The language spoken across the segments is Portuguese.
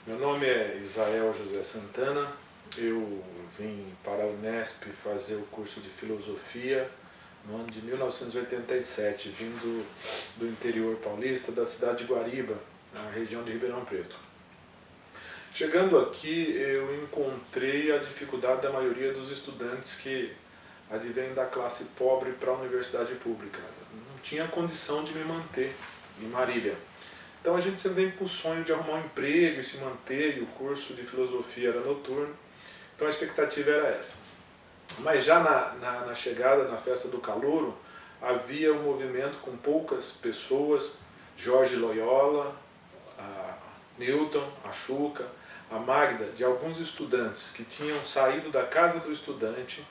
Meu nome é Isael José Santana, eu vim para a Unesp fazer o curso de Filosofia no ano de 1987, vindo do interior paulista, da cidade de Guariba, na região de Ribeirão Preto. Chegando aqui, eu encontrei a dificuldade da maioria dos estudantes que advêm da classe pobre para a universidade pública. Não tinha condição de me manter em Marília. Então a gente sempre vem com o sonho de arrumar um emprego e se manter, e o curso de filosofia era noturno, então a expectativa era essa. Mas já na chegada, na festa do Calouro, havia um movimento com poucas pessoas, Jorge Loyola, a Newton, a Xuca, a Magda, de alguns estudantes que tinham saído da casa do estudante,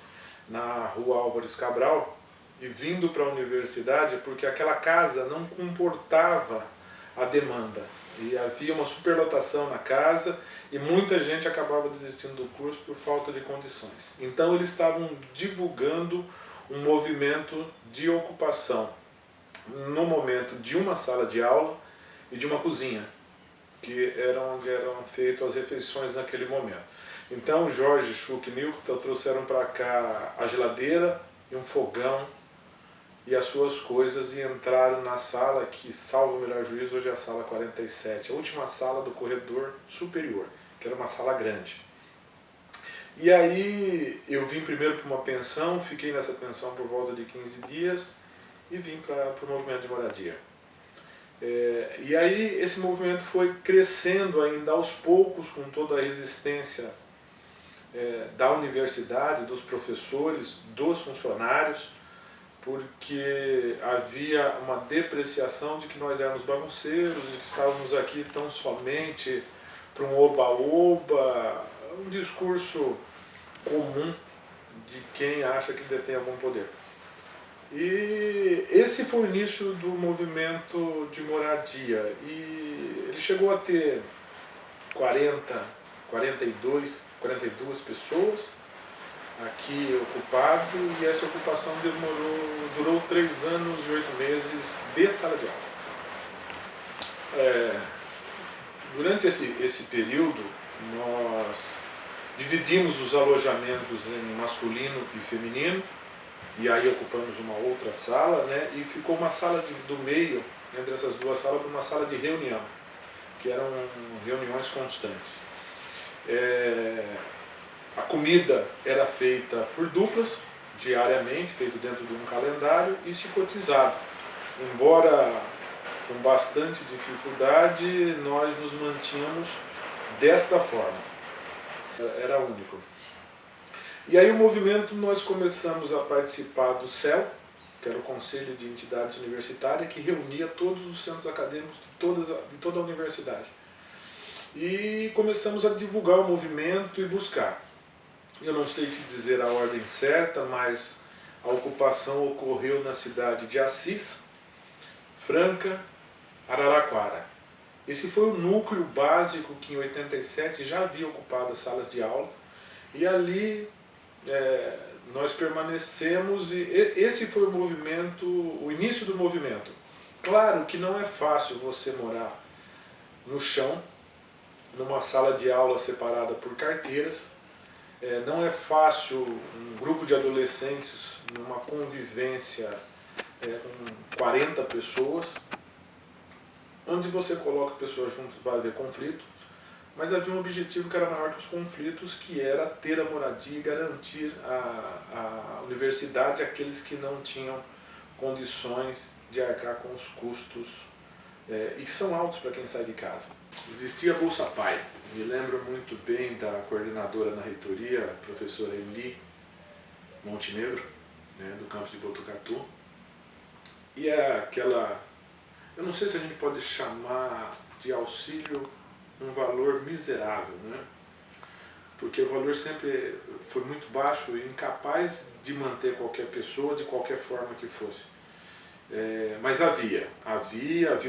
na rua Álvares Cabral, e vindo para a universidade porque aquela casa não comportava a demanda. E havia uma superlotação na casa e muita gente acabava desistindo do curso por falta de condições. Então eles estavam divulgando um movimento de ocupação no momento de uma sala de aula e de uma cozinha, que era onde eram feitas as refeições naquele momento. Então Jorge, Xuc e Nilton trouxeram para cá a geladeira e um fogão e as suas coisas e entraram na sala que, salvo o melhor juízo, hoje é a sala 47, a última sala do corredor superior, que era uma sala grande. E aí eu vim primeiro para uma pensão, fiquei nessa pensão por volta de 15 dias e vim para o movimento de moradia. E aí esse movimento foi crescendo ainda aos poucos, com toda a resistência da universidade, dos professores, dos funcionários, porque havia uma depreciação de que nós éramos bagunceiros, de que estávamos aqui tão somente para um oba-oba, um discurso comum de quem acha que detém algum poder. E esse foi o início do movimento de moradia, e ele chegou a ter 42 pessoas aqui ocupado, e essa ocupação durou 3 anos e 8 meses de sala de aula. Durante esse período, nós dividimos os alojamentos em masculino e feminino, e aí ocupamos uma outra sala, né, e ficou uma sala do meio, entre essas duas salas, uma sala de reunião, que eram reuniões constantes. A comida era feita por duplas, diariamente, feito dentro de um calendário e se cotizado. Embora com bastante dificuldade, nós nos mantínhamos desta forma. Era único. E aí o movimento, nós começamos a participar do CEL, que era o Conselho de Entidades Universitárias, que reunia todos os centros acadêmicos de toda a universidade. E começamos a divulgar o movimento e buscar. Eu não sei te dizer a ordem certa, mas a ocupação ocorreu na cidade de Assis, Franca, Araraquara. Esse foi o núcleo básico que em 87 já havia ocupado as salas de aula, e ali nós permanecemos, e esse foi o movimento, o início do movimento. Claro que não é fácil você morar no chão, numa sala de aula separada por carteiras. Não é fácil um grupo de adolescentes numa convivência com 40 pessoas, onde você coloca pessoas juntas vai haver conflito, mas havia um objetivo que era maior que os conflitos, que era ter a moradia e garantir a universidade àqueles que não tinham condições de arcar com os custos, e que são altos para quem sai de casa. Existia a Bolsa Pai. Me lembro muito bem da coordenadora na reitoria, a professora Eli Montenegro, né, do campus de Botucatu. E é aquela, eu não sei se a gente pode chamar de auxílio um valor miserável, né? Porque o valor sempre foi muito baixo e incapaz de manter qualquer pessoa de qualquer forma que fosse. Mas havia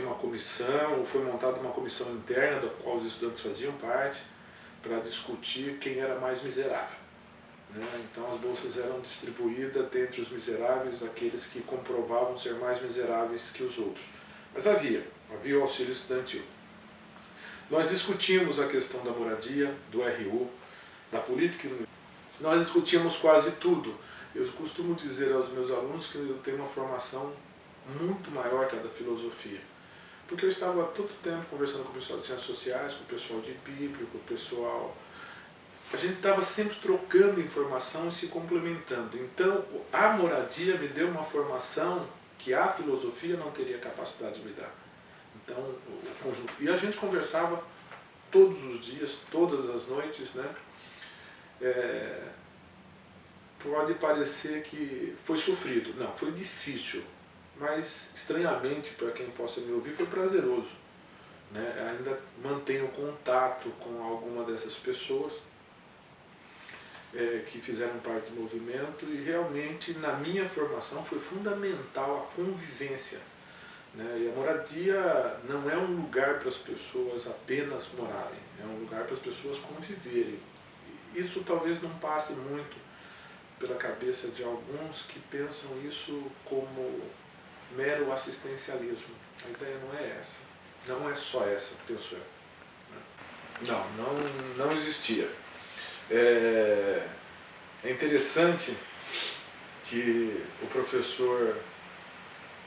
uma comissão, foi montada uma comissão interna da qual os estudantes faziam parte, para discutir quem era mais miserável, né? Então as bolsas eram distribuídas dentre os miseráveis, aqueles que comprovavam ser mais miseráveis que os outros. Mas havia o auxílio estudantil. Nós discutimos a questão da moradia, do RU, da política. Nós discutimos quase tudo. Eu costumo dizer aos meus alunos que eu tenho uma formação muito maior que a da filosofia. Porque eu estava todo tempo conversando com o pessoal de ciências sociais, com o pessoal de Bíblia, com o pessoal... A gente estava sempre trocando informação e se complementando. Então, a moradia me deu uma formação que a filosofia não teria capacidade de me dar. Então, o conjunto... E a gente conversava todos os dias, todas as noites, né? Pode parecer que foi sofrido. Não, foi difícil. Mas, estranhamente, para quem possa me ouvir, foi prazeroso. Né? Ainda mantenho contato com alguma dessas pessoas que fizeram parte do movimento, e realmente, na minha formação, foi fundamental a convivência. Né? E a moradia não é um lugar para as pessoas apenas morarem, é um lugar para as pessoas conviverem. Isso talvez não passe muito pela cabeça de alguns que pensam isso como mero assistencialismo. A ideia não é essa, não é só essa, penso eu. Não existia. É interessante que o professor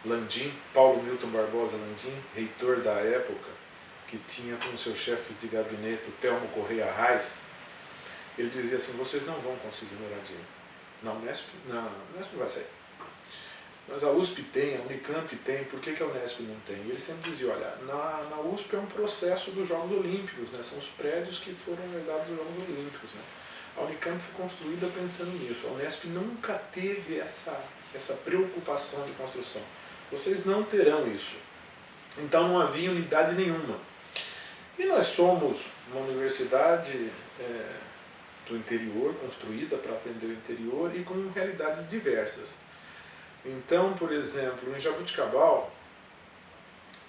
Landim, Paulo Milton Barbosa Landim, reitor da época, que tinha como seu chefe de gabinete o Telmo Correia Reis, ele dizia assim: vocês não vão conseguir moradia. Na Unesp não vai sair. Mas a USP tem, a Unicamp tem, por que a Unesp não tem? E ele sempre dizia: olha, na USP é um processo dos Jogos Olímpicos, né? São os prédios que foram herdados dos Jogos Olímpicos. Né? A Unicamp foi construída pensando nisso. A Unesp nunca teve essa preocupação de construção. Vocês não terão isso. Então não havia unidade nenhuma. E nós somos uma universidade do interior, construída para atender o interior e com realidades diversas. Então, por exemplo, em Jaboticabal,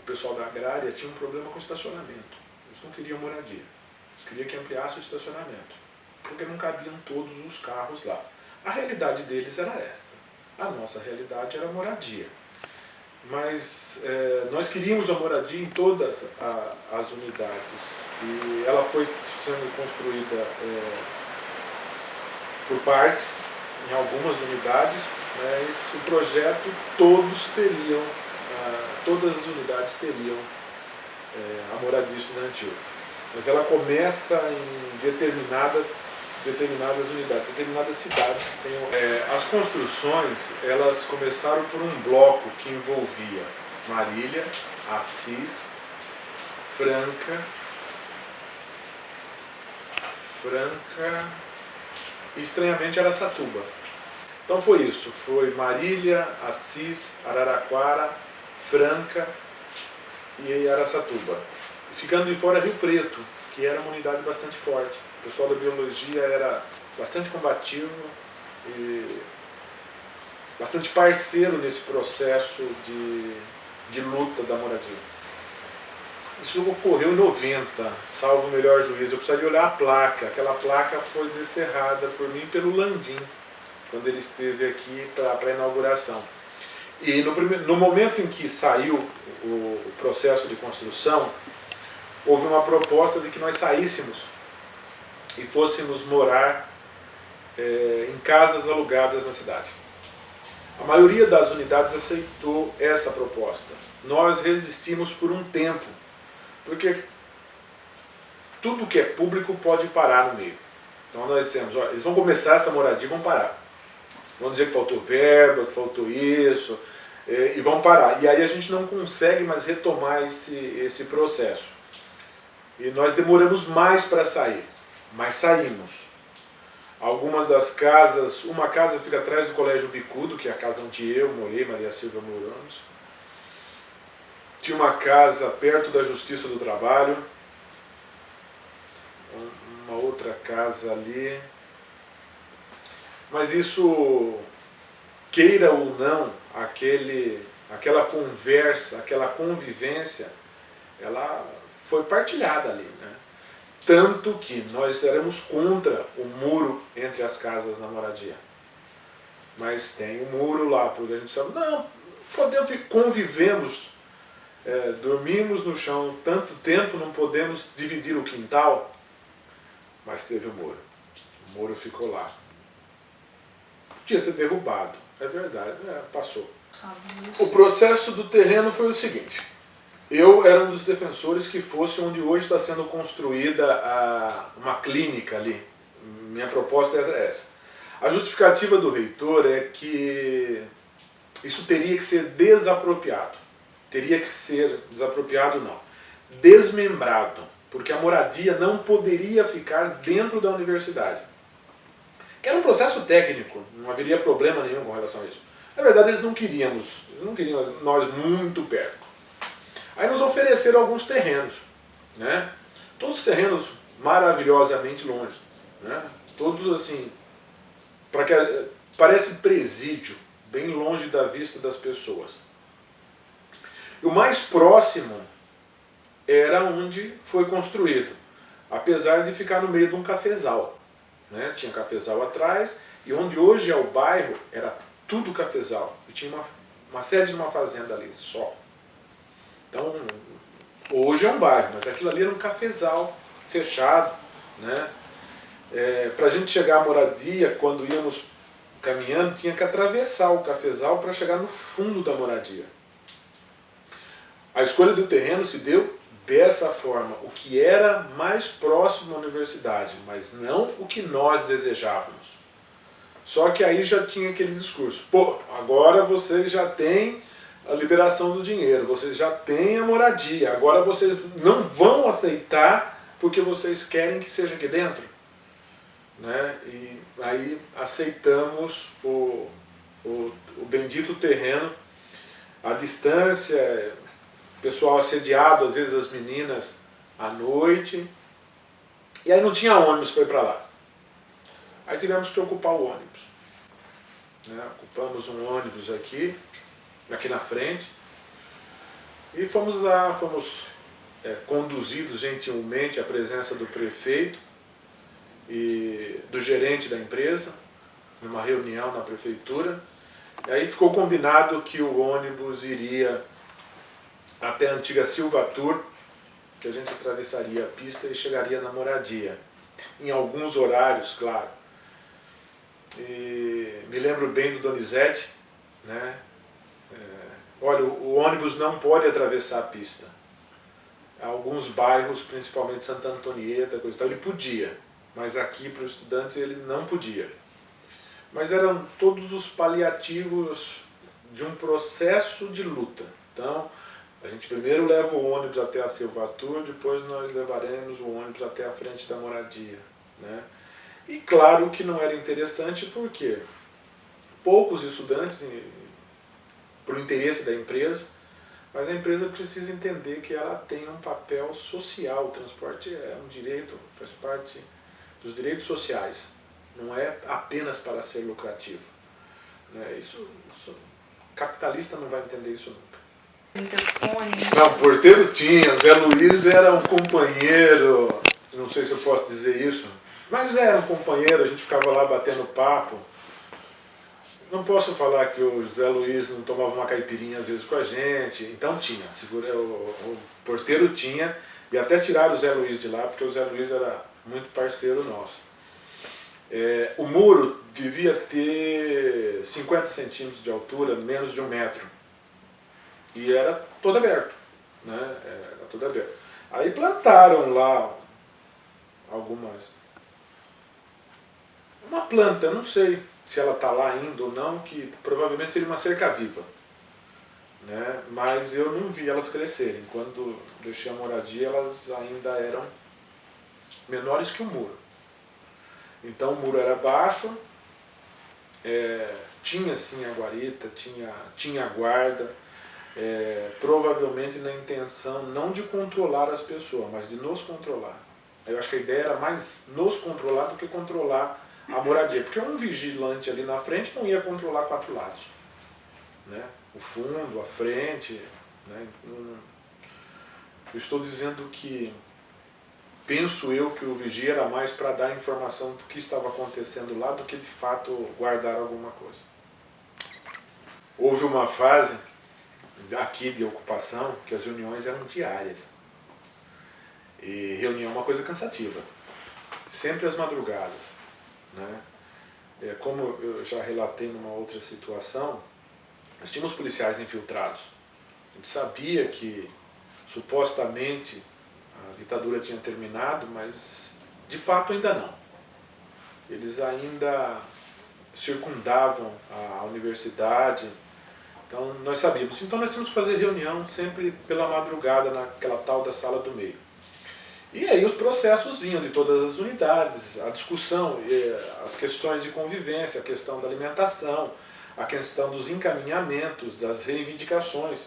o pessoal da agrária tinha um problema com estacionamento. Eles não queriam moradia. Eles queriam que ampliasse o estacionamento, porque não cabiam todos os carros lá. A realidade deles era esta. A nossa realidade era moradia. Mas nós queríamos a moradia em todas as unidades. E ela foi sendo construída por partes, em algumas unidades, mas o projeto todas as unidades teriam a moradia estudantil. Mas ela começa em determinadas unidades, determinadas cidades que tenham... as construções, elas começaram por um bloco que envolvia Marília, Assis, Franca e, estranhamente, Araçatuba. Então foi isso, foi Marília, Assis, Araraquara, Franca e Araçatuba. Ficando de fora Rio Preto, que era uma unidade bastante forte. O pessoal da biologia era bastante combativo e bastante parceiro nesse processo de luta da moradia. Isso ocorreu em 90, salvo o melhor juízo. Eu precisaria olhar a placa. Aquela placa foi descerrada por mim pelo Landim, quando ele esteve aqui para a inauguração. E no momento em que saiu o processo de construção, houve uma proposta de que nós saíssemos e fôssemos morar em casas alugadas na cidade. A maioria das unidades aceitou essa proposta. Nós resistimos por um tempo, porque tudo que é público pode parar no meio. Então nós dissemos: olha, eles vão começar essa moradia e vão parar. Vão dizer que faltou verba, que faltou isso, e vão parar. E aí a gente não consegue mais retomar esse processo. E nós demoramos mais para sair, mas saímos. Algumas das casas, uma casa fica atrás do Colégio Bicudo, que é a casa onde eu morei, Maria Silvia moramos. Tinha uma casa perto da Justiça do Trabalho, uma outra casa ali. Mas isso, queira ou não, aquela conversa, aquela convivência, ela foi partilhada ali, né? Tanto que nós éramos contra o muro entre as casas na moradia. Mas tem um muro lá, porque a gente sabe, não, convivemos dormimos no chão tanto tempo, não podemos dividir o quintal, mas teve o muro. O muro ficou lá. Podia ser derrubado, é verdade, passou. O processo do terreno foi o seguinte: eu era um dos defensores que fosse onde hoje está sendo construída uma clínica ali. Minha proposta é essa. A justificativa do reitor é que isso teria que ser desapropriado. Teria que ser desapropriado, não. Desmembrado, porque a moradia não poderia ficar dentro da universidade. Que era um processo técnico, não haveria problema nenhum com relação a isso. Na verdade, eles não queriam nós muito perto. Aí nos ofereceram alguns terrenos, né? Todos os terrenos maravilhosamente longe, né? Todos assim, parece presídio, bem longe da vista das pessoas. E o mais próximo era onde foi construído, apesar de ficar no meio de um cafezal, né? Tinha cafezal atrás, e onde hoje é o bairro era tudo cafezal, e tinha uma sede de uma fazenda ali, só. Então, hoje é um bairro, mas aquilo ali era um cafezal fechado, né? Para a gente chegar à moradia, quando íamos caminhando, tinha que atravessar o cafezal para chegar no fundo da moradia. A escolha do terreno se deu dessa forma, o que era mais próximo à universidade, mas não o que nós desejávamos. Só que aí já tinha aquele discurso: pô, agora vocês já têm a liberação do dinheiro, vocês já têm a moradia, agora vocês não vão aceitar porque vocês querem que seja aqui dentro, né? E aí aceitamos o bendito terreno, a distância, pessoal assediado, às vezes as meninas à noite, e aí não tinha ônibus para ir para lá. Aí tivemos que ocupar o ônibus, né? Ocupamos um ônibus aqui na frente, e fomos lá, conduzidos gentilmente à presença do prefeito e do gerente da empresa, numa reunião na prefeitura. E aí ficou combinado que o ônibus iria até a antiga Silvatur, que a gente atravessaria a pista e chegaria na moradia, em alguns horários, claro. E me lembro bem do Donizete, né? Olha, o ônibus não pode atravessar a pista. Alguns bairros, principalmente Santa Antonieta, coisa e tal, ele podia, mas aqui para os estudantes ele não podia. Mas eram todos os paliativos de um processo de luta. Então, a gente primeiro leva o ônibus até a Silvatur, depois nós levaremos o ônibus até a frente da moradia, né? E claro que não era interessante porque poucos estudantes, por interesse da empresa, mas a empresa precisa entender que ela tem um papel social. O transporte é um direito, faz parte dos direitos sociais, não é apenas para ser lucrativo, né? Capitalista não vai entender isso nunca. Não, porteiro tinha, o Zé Luiz era um companheiro, não sei se eu posso dizer isso, mas era um companheiro, a gente ficava lá batendo papo. Não posso falar que o Zé Luiz não tomava uma caipirinha às vezes com a gente, então tinha, o porteiro tinha, e até tiraram o Zé Luiz de lá, porque o Zé Luiz era muito parceiro nosso. O muro devia ter 50 centímetros de altura, menos de 1 metro, e era todo aberto, né? Era todo aberto. Aí plantaram lá uma planta, não sei se ela está lá ainda ou não, que provavelmente seria uma cerca-viva, né? Mas eu não vi elas crescerem. Quando deixei a moradia, elas ainda eram menores que o muro. Então o muro era baixo, tinha sim a guarita, tinha a guarda, provavelmente na intenção não de controlar as pessoas, mas de nos controlar. Eu acho que a ideia era mais nos controlar do que controlar a moradia, porque um vigilante ali na frente não ia controlar 4 lados, né? O fundo, a frente, né? Eu estou dizendo que penso eu que o vigia era mais para dar informação do que estava acontecendo lá do que de fato guardar alguma coisa. Houve uma fase aqui de ocupação, que as reuniões eram diárias. E reunião é uma coisa cansativa, sempre às madrugadas, né? Como eu já relatei numa outra situação, nós tínhamos policiais infiltrados. A gente sabia que supostamente a ditadura tinha terminado, mas de fato ainda não. Eles ainda circundavam a universidade, então nós sabíamos. Então nós tínhamos que fazer reunião sempre pela madrugada naquela tal da sala do meio. E aí os processos vinham de todas as unidades, a discussão, as questões de convivência, a questão da alimentação, a questão dos encaminhamentos, das reivindicações.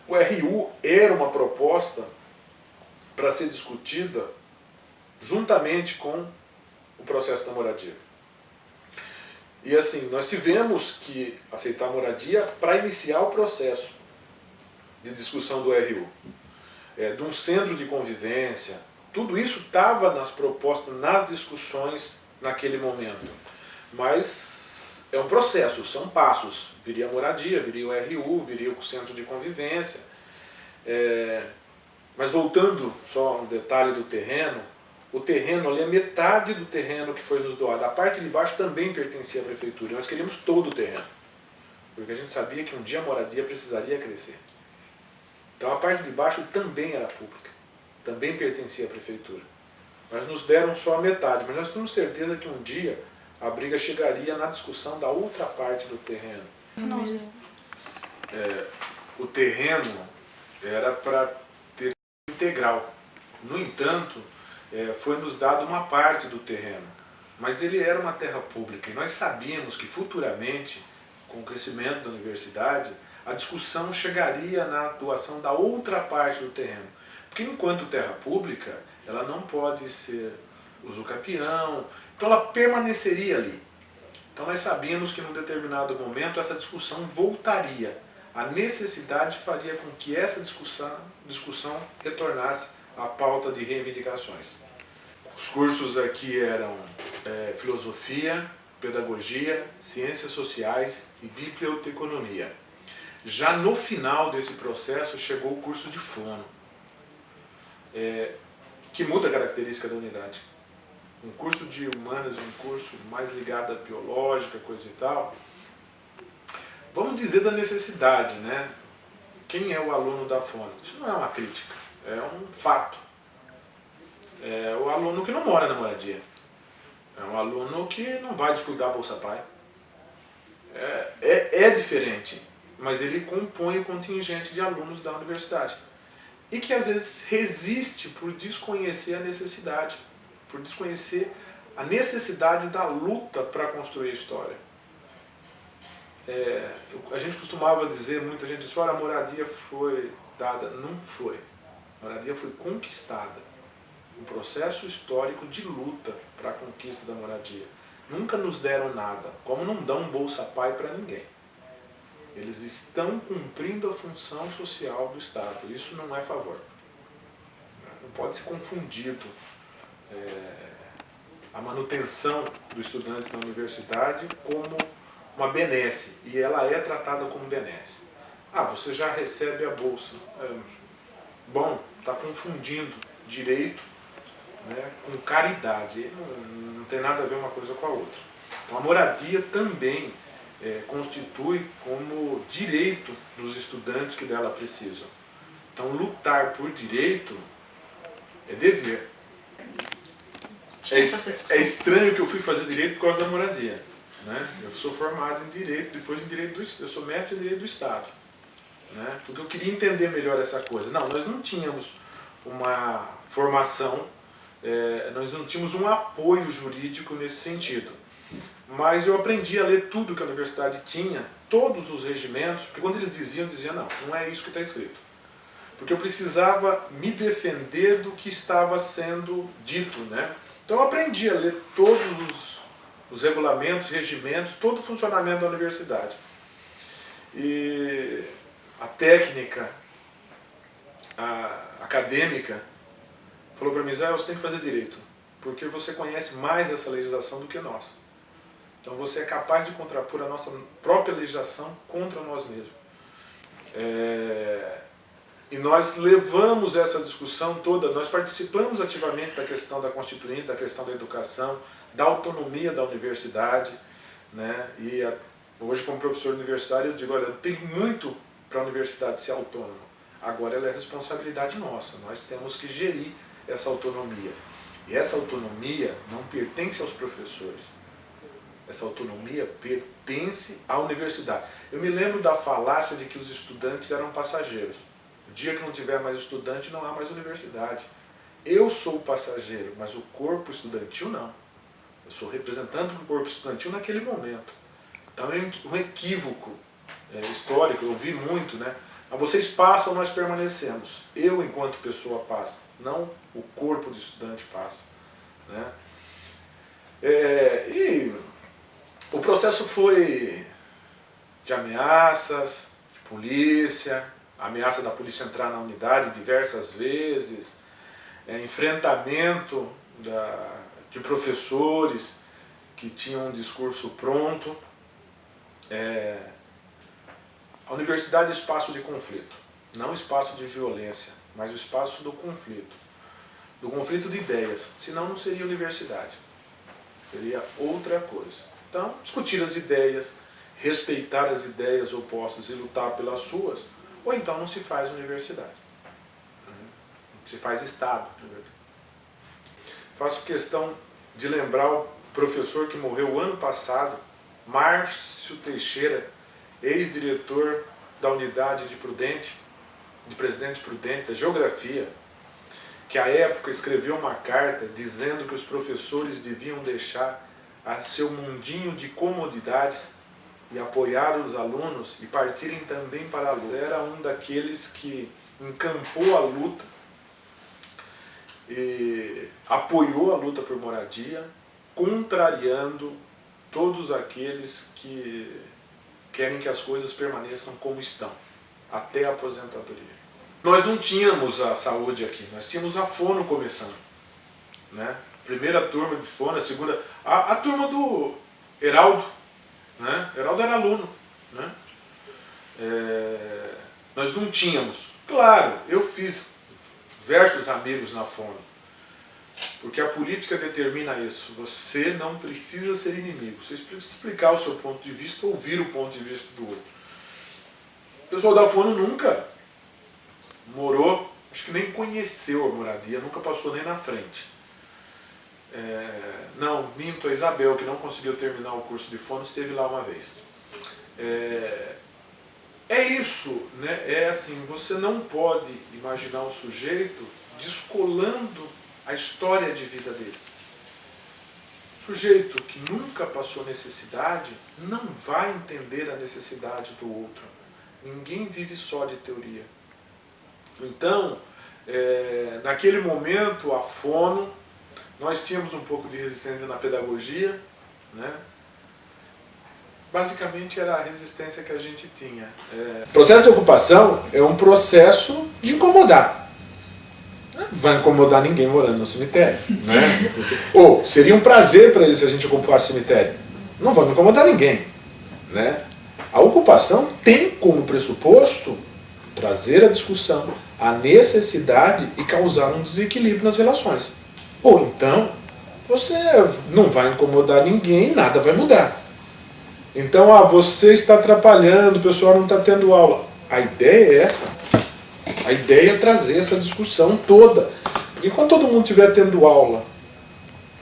O RU era uma proposta para ser discutida juntamente com o processo da moradia. E assim, nós tivemos que aceitar a moradia para iniciar o processo de discussão do RU. De um centro de convivência, tudo isso estava nas propostas, nas discussões naquele momento. Mas é um processo, são passos. Viria a moradia, viria o RU, viria o centro de convivência. Mas voltando só um detalhe do terreno, o terreno ali é metade do terreno que foi nos doado. A parte de baixo também pertencia à prefeitura. Nós queríamos todo o terreno, porque a gente sabia que um dia a moradia precisaria crescer. Então a parte de baixo também era pública, também pertencia à prefeitura. Mas nos deram só a metade, mas nós temos certeza que um dia a briga chegaria na discussão da outra parte do terreno. O terreno era para ter integral. No entanto, foi nos dado uma parte do terreno, mas ele era uma terra pública e nós sabíamos que futuramente, com o crescimento da universidade, a discussão chegaria na doação da outra parte do terreno. Porque enquanto terra pública, ela não pode ser usucapião, então ela permaneceria ali. Então nós sabíamos que num determinado momento essa discussão voltaria. A necessidade faria com que essa discussão retornasse à pauta de reivindicações. Os cursos aqui eram filosofia, pedagogia, ciências sociais e biblioteconomia. Já no final desse processo chegou o curso de fono, que muda a característica da unidade. Um curso de humanas, um curso mais ligado à biológica, coisa e tal. Vamos dizer da necessidade, né? Quem é o aluno da fono? Isso não é uma crítica, é um fato. É o aluno que não mora na moradia. É um aluno que não vai disputar a Bolsa Pai. É diferente, mas ele compõe o contingente de alunos da universidade. E que às vezes resiste por desconhecer a necessidade, por desconhecer a necessidade da luta para construir a história. A gente costumava dizer, muita gente disse, olha, a moradia foi dada. Não foi. A moradia foi conquistada. Um processo histórico de luta para a conquista da moradia. Nunca nos deram nada, como não dão Bolsa Pai para ninguém. Eles estão cumprindo a função social do Estado. Isso não é favor. Não pode ser confundido a manutenção do estudante na universidade como uma benesse. E ela é tratada como benesse. Ah, você já recebe a Bolsa. Bom, está confundindo direito, né, com caridade. Não tem nada a ver uma coisa com a outra. Então a moradia também constitui como direito dos estudantes que dela precisam. Então lutar por direito é dever. É estranho que eu fui fazer direito por causa da moradia, né? Eu sou formado em direito, depois em direito eu sou mestre em direito do Estado, né? Porque eu queria entender melhor essa coisa. Não, nós não tínhamos uma formação, nós não tínhamos um apoio jurídico nesse sentido. Mas eu aprendi a ler tudo que a universidade tinha, todos os regimentos, porque quando eles diziam, não é isso que está escrito. Porque eu precisava me defender do que estava sendo dito, né? Então eu aprendi a ler todos os regulamentos, regimentos, todo o funcionamento da universidade. E a técnica, a acadêmica, falou para mim, Zé, você tem que fazer direito, porque você conhece mais essa legislação do que nós. Então você é capaz de contrapor a nossa própria legislação contra nós mesmos. E nós levamos essa discussão toda, nós participamos ativamente da questão da Constituinte, da questão da educação, da autonomia da universidade, né? E hoje, como professor universitário, eu digo, olha, eu tenho muito para a universidade ser autônoma. Agora ela é responsabilidade nossa, nós temos que gerir essa autonomia. E essa autonomia não pertence aos professores. Essa autonomia pertence à universidade. Eu me lembro da falácia de que os estudantes eram passageiros. O dia que não tiver mais estudante, não há mais universidade. Eu sou o passageiro, mas o corpo estudantil não. Eu sou representante do corpo estudantil naquele momento. Então é um equívoco histórico, eu vi muito, né? Vocês passam, nós permanecemos. Eu, enquanto pessoa, passo. Não o corpo do estudante passa, né? E o processo foi de ameaças, de polícia, ameaça da polícia entrar na unidade diversas vezes, enfrentamento de professores que tinham um discurso pronto. A universidade é espaço de conflito, não espaço de violência, mas o espaço do conflito de ideias, senão não seria universidade, seria outra coisa. Então, discutir as ideias, respeitar as ideias opostas e lutar pelas suas, ou então não se faz universidade, se faz Estado. Faço questão de lembrar o professor que morreu ano passado, Márcio Teixeira, ex-diretor da unidade de Presidente Prudente, da Geografia, que à época escreveu uma carta dizendo que os professores deviam deixar a seu mundinho de comodidades e apoiar os alunos e partirem também para a luta. Era um daqueles que encampou a luta e apoiou a luta por moradia, contrariando todos aqueles que querem que as coisas permaneçam como estão, até a aposentadoria. Nós não tínhamos a saúde aqui, nós tínhamos a fono começando, né? Primeira turma de fono, a segunda... A turma do Heraldo, né? Heraldo era aluno, né? Nós não tínhamos. Claro, eu fiz diversos amigos na fono, porque a política determina isso. Você não precisa ser inimigo. Você precisa explicar o seu ponto de vista, ouvir o ponto de vista do outro. O pessoal da fono nunca morou, acho que nem conheceu a moradia, nunca passou nem na frente. Não, minto, a Isabel, que não conseguiu terminar o curso de fono, esteve lá uma vez. É isso, né? É assim, você não pode imaginar um sujeito descolando a história de vida dele. Sujeito que nunca passou necessidade não vai entender a necessidade do outro. Ninguém vive só de teoria. Então, naquele momento, a fono, nós tínhamos um pouco de resistência na pedagogia, né? Basicamente era a resistência que a gente tinha. O processo de ocupação é um processo de incomodar. Não vai incomodar ninguém morando no cemitério, né? Ou seria um prazer para eles se a gente ocupasse o cemitério. Não vamos incomodar ninguém, né? A ocupação tem como pressuposto trazer a discussão, a necessidade e causar um desequilíbrio nas relações. Ou então, você não vai incomodar ninguém, nada vai mudar. Então, você está atrapalhando, o pessoal não está tendo aula. A ideia é essa. A ideia é trazer essa discussão toda. Porque quando todo mundo estiver tendo aula,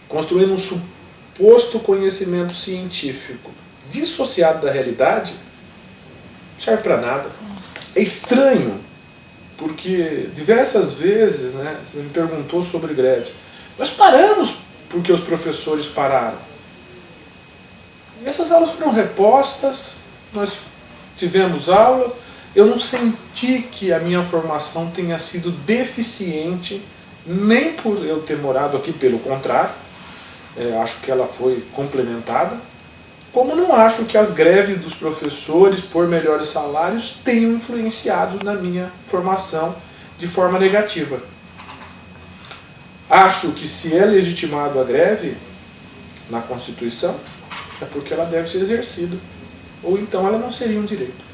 construindo um suposto conhecimento científico dissociado da realidade, não serve para nada. É estranho, porque diversas vezes, né, você me perguntou sobre greve. Nós paramos porque os professores pararam. E essas aulas foram repostas, nós tivemos aula, eu não senti que a minha formação tenha sido deficiente, nem por eu ter morado aqui, pelo contrário, acho que ela foi complementada, como não acho que as greves dos professores por melhores salários tenham influenciado na minha formação de forma negativa. Acho que se é legitimado a greve na Constituição, é porque ela deve ser exercida, ou então ela não seria um direito.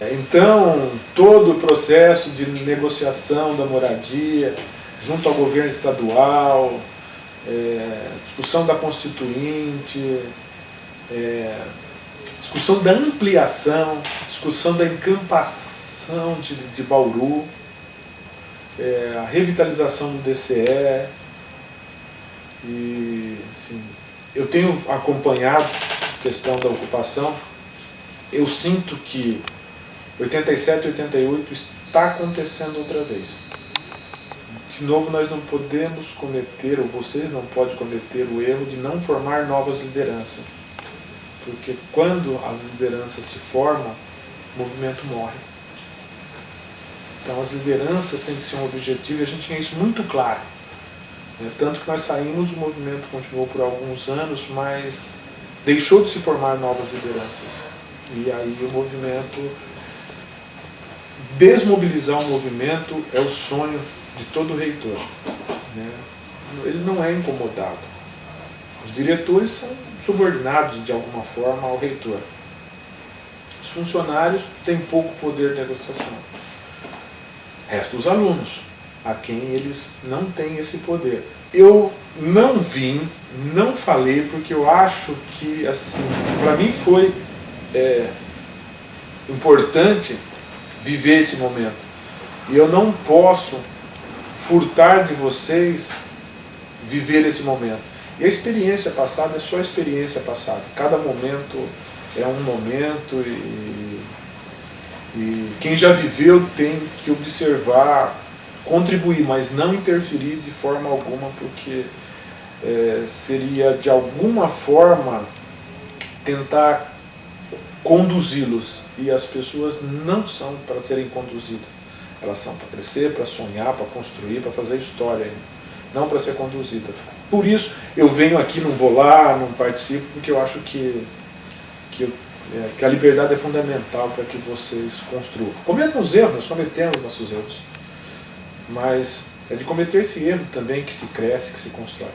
Então, todo o processo de negociação da moradia junto ao governo estadual, discussão da Constituinte, discussão da ampliação, discussão da encampação de Bauru, a revitalização do DCE, e assim, eu tenho acompanhado a questão da ocupação. Eu sinto que 87 e 88 está acontecendo outra vez. De novo, nós não podemos cometer, ou vocês não podem cometer o erro de não formar novas lideranças. Porque quando as lideranças se formam, o movimento morre. Então as lideranças têm que ser um objetivo, e a gente tinha isso muito claro. Tanto que nós saímos, o movimento continuou por alguns anos, mas deixou de se formar novas lideranças. E aí o movimento, desmobilizar o movimento é o sonho de todo reitor. Ele não é incomodado. Os diretores são subordinados de alguma forma ao reitor. Os funcionários têm pouco poder de negociação. Resta os alunos, a quem eles não têm esse poder. Eu não vim, não falei, porque eu acho que, assim, para mim foi importante viver esse momento. E eu não posso furtar de vocês viver esse momento. E a experiência passada é só a experiência passada. Cada momento é um momento, e quem já viveu tem que observar, contribuir, mas não interferir de forma alguma, porque seria de alguma forma tentar conduzi-los, e as pessoas não são para serem conduzidas, elas são para crescer, para sonhar, para construir, para fazer história, não para ser conduzidas. Por isso eu venho aqui, não vou lá, não participo, porque eu acho que a liberdade é fundamental para que vocês construam. Cometam os erros, nós cometemos nossos erros, mas é de cometer esse erro também que se cresce, que se constrói.